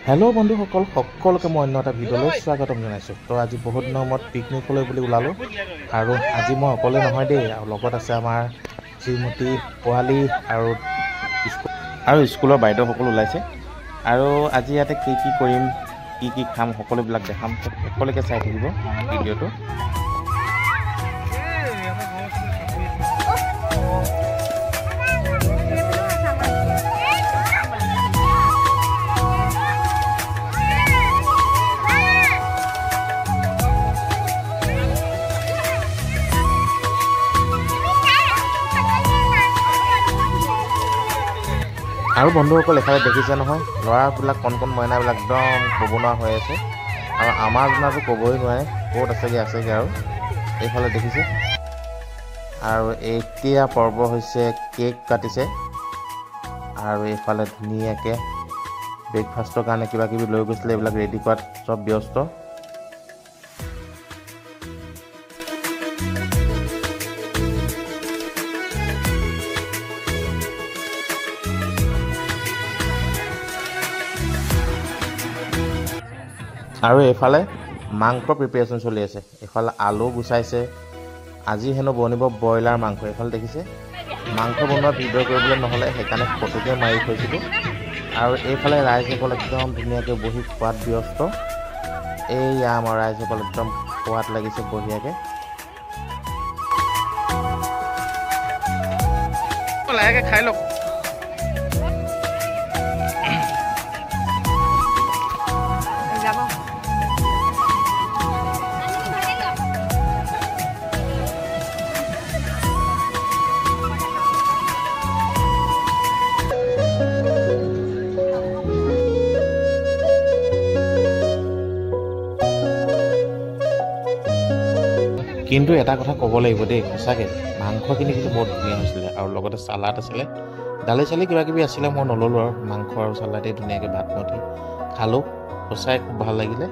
Hello' বন্ধুসকল, সকলোকে মই অন্য এটা ভিডিঅ'লৈ স্বাগতম জনাইছোঁ। তো আজি বহুত দিনৰ মূৰত পিকনিকলৈ বুলি ওলালোঁ আৰু আজি মই অকলে নহয় দেই, আৰু লগত আছে আমাৰ শ্ৰীমতী পোৱালী আৰু স্কুলৰ বাইদেউসকল ওলাইছে। আৰু আজি ইয়াতে কি কি কৰিম, কি কি খাম, সকলোবিলাক দেখাম। সকলোকে চাই থাকিব ভিডিঅ'টো। আৰু বন্ধুসকল, এফালে দেখিছে নহয়, ল'ৰাবিলাক কণ মইনাবিলাক একদম ক'ব নোৱাৰা হৈ আছে। আৰু আমাৰ জনাটো ক'বই নোৱাৰে ক'ত আছেগৈ আৰু এইফালে দেখিছে। আৰু এতিয়া পৰ্ব হৈছে কেক কাটিছে, আৰু এইফালে ধুনীয়াকৈ ব্ৰেকফাষ্টৰ কাৰণে কিবা কিবি লৈ গৈছিলে, এইবিলাক ৰেডি কৰাত চব ব্যস্ত। আৰু এইফালে মাংস প্ৰিপেৰেশ্যন চলি আছে। এইফালে আলু গুচাইছে, আজি হেনো বনিব ব্ৰইলাৰ মাংস। এইফালে দেখিছে, মাংস বনোৱা ভিডিঅ' কৰিবলৈ নহ'লে সেইকাৰণে ফটোকে মাৰি থৈছিলোঁ। আৰু এইফালে ৰাইজসকল একদম ধুনীয়াকৈ বহি খোৱাত ব্যস্ত। এইয়া আমাৰ ৰাইজসকল একদম খোৱাত লাগিছে বঢ়িয়াকৈ। লাহেকৈ খাই লওক। কিন্তু এটা কথা ক'ব লাগিব দেই, সঁচাকৈ মাংসখিনি কিন্তু বৰ ধুনীয়া হৈছিলে। আৰু লগতে চালাড আছিলে, দালি চালি কিবা কিবি আছিলে, মই নল'লোঁ। আৰু মাংস আৰু চালাডেই ধুনীয়াকৈ ভাত মুঠি খালোঁ। সঁচাই খুব ভাল লাগিলে।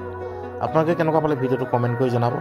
আপোনালোকে কেনেকুৱা পালে ভিডিঅ'টো কমেণ্ট কৰি জনাব।